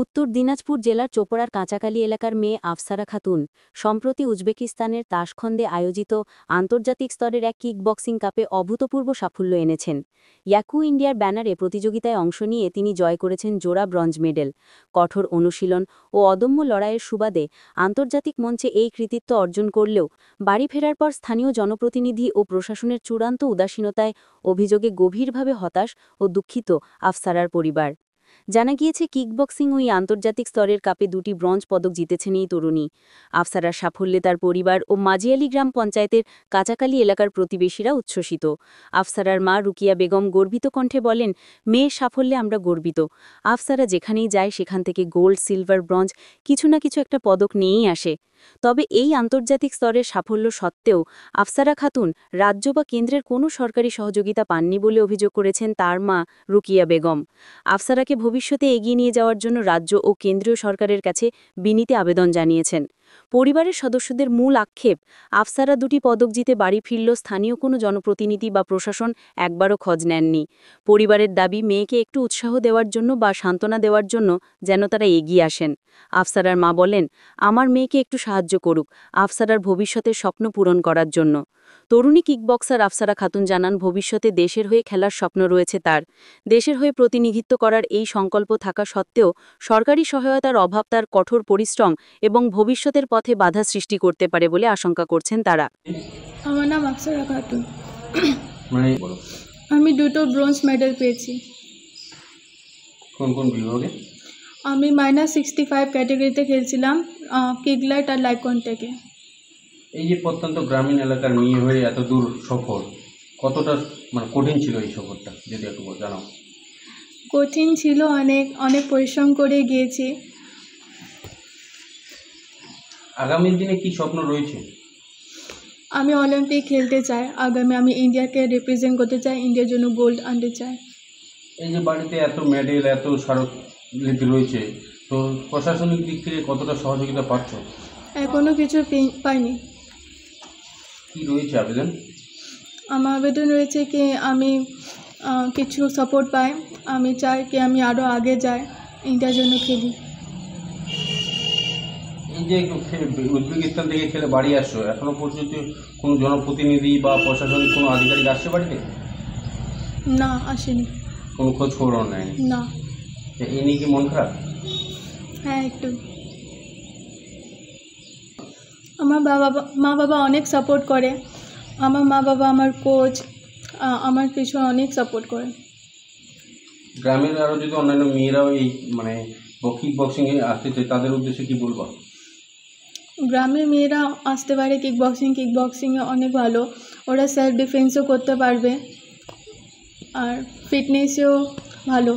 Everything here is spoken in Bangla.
উত্তর দিনাজপুর জেলার চোপড়ার কাঁচাকালী এলাকার মেয়ে আফসারা খাতুন সম্প্রতি উজবেকিস্তানের তাশখন্দে আয়োজিত আন্তর্জাতিক স্তরের এক কিকবক্সিং কাপে অভূতপূর্ব সাফল্য এনেছেন। ইয়াকু ইন্ডিয়ার ব্যানারে প্রতিযোগিতায় অংশ নিয়ে তিনি জয় করেছেন জোড়া ব্রঞ্জ মেডেল। কঠোর অনুশীলন ও অদম্য লড়াইয়ের সুবাদে আন্তর্জাতিক মঞ্চে এই কৃতিত্ব অর্জন করলেও বাড়ি ফেরার পর স্থানীয় জনপ্রতিনিধি ও প্রশাসনের চূড়ান্ত উদাসীনতায় অভিযোগে গভীরভাবে হতাশ ও দুঃখিত আফসারার পরিবার। জানা গিয়েছে, কিকবক্সিং ওই আন্তর্জাতিক স্তরের কাপে 2টি ব্রঞ্জ পদক জিতেছেন এই তরুণী। আফসারার সাফল্যে তার পরিবার ও মাঝিয়ালি গ্রাম পঞ্চায়েতের কাঁচাকালী এলাকার প্রতিবেশীরা উচ্ছ্বসিত। আফসারার মা রুকিয়া বেগম গর্বিত কণ্ঠে বলেন, মেয়ের সাফল্যে আমরা গর্বিত। আফসারা যেখানেই যায় সেখান থেকে গোল্ড, সিলভার, ব্রঞ্জ কিছু না কিছু একটা পদক নিয়েই আসে। তবে এই আন্তর্জাতিক স্তরের সাফল্য সত্ত্বেও আফসারা খাতুন রাজ্য বা কেন্দ্রের কোনো সরকারি সহযোগিতা পাননি বলে অভিযোগ করেছেন তার মা রুকিয়া বেগম। আফসারাকে ভবিষ্যতে এগিয়ে নিয়ে যাওয়ার জন্য রাজ্য ও কেন্দ্রীয় সরকারের কাছে বিনীত আবেদন জানিয়েছেন। পরিবারের সদস্যদের মূল আক্ষেপ, আফসারা 2টি পদক জিতে বাড়ি ফিরল, স্থানীয় কোনো জনপ্রতিনিধি বা প্রশাসন একবারও খোঁজ নেননি। পরিবারের দাবি, মেয়েকে একটু উৎসাহ দেওয়ার জন্য বা সান্ত্বনা দেওয়ার জন্য যেন তারা এগিয়ে আসেন। আফসারার মা বলেন, আমার মেয়েকে একটু সাহায্য করুক আফসারার ভবিষ্যতের স্বপ্ন পূরণ করার জন্য। তরুণী কিকবক্সার আফসারা খাতুন জানান, ভবিষ্যতে দেশের হয়ে খেলার স্বপ্ন রয়েছে তার। দেশের হয়ে প্রতিনিধিত্ব করার এই সংকল্প থাকা সত্ত্বেও সরকারি সহায়তার অভাব তার কঠোর পরিশ্রম এবং ভবিষ্যতের পথে বাধা সৃষ্টি করতে পারে বলে আশঙ্কা করছেন তারা। আমার নাম আফসারা খাতুন। আমি 2টো ব্রোঞ্জ মেডেল পেয়েছি। কোন কোন বিভাগে? আমি -65 ক্যাটাগরিতে খেলছিলাম, কিকলাইট আর লাইভ কন্ট্যাক্টে। এই যে প্রত্যন্ত গ্রামীণ এলাকার মেয়ে হয়ে এত দূর সফর, কতটা কঠিন ছিল এই সফরটা, যদি একটু জানাও। কঠিন ছিল, অনেক পরিশ্রম করে গিয়েছি। আগামী দিনে কি স্বপ্ন রয়েছে? আমি অলিম্পিক খেলতে চাই, আগামী আমি ইন্ডিয়াকে রিপ্রেজেন্ট করতে চাই, ইন্ডিয়ার জন্য গোল্ড আনতে চাই। এই যে বাড়িতে এত মেডেল, এত স্মারকলিপি রয়েছে, তো প্রশাসনিক দিক থেকে কতটা সহযোগিতা পাচ্ছ? এখনও কিছু পাইনি। কি রয়েছে আবেদন? আমার আবেদন রয়েছে কি আমি কিছু সাপোর্ট পাই। আমি চাই কি আমি আরও আগে যাই, ইন্ডিয়ার জন্য খেলি। এই যে উজবেকিস্তান থেকে খেলে বাড়ি আসছো, এখনো পর্যন্ত কোনো জনপ্রতিনিধি বা প্রশাসনিক কোনো আধিকারিক আসছে বাড়িতে? না, আসেনি। কোনো খোঁজ খবর নেয়নি? না। এই নিয়ে কি মন খারাপ? হ্যাঁ, একটু। আমার মা বাবা অনেক সাপোর্ট করে। আমার মা বাবা, আমার কোচ আমার পিছনে অনেক সাপোর্ট করে। গ্রামের আরও যদি অন্যান্য মেয়েরাও এই কিকবক্সিংয়ে আসতে চায়, তাদের উদ্দেশ্যে কি বলবো? গ্রামের মেয়েরা আসতে পারে কিকবক্সিংয়ে অনেক ভালো। ওরা সেলফ ডিফেন্সও করতে পারবে আর ফিটনেসেও ভালো।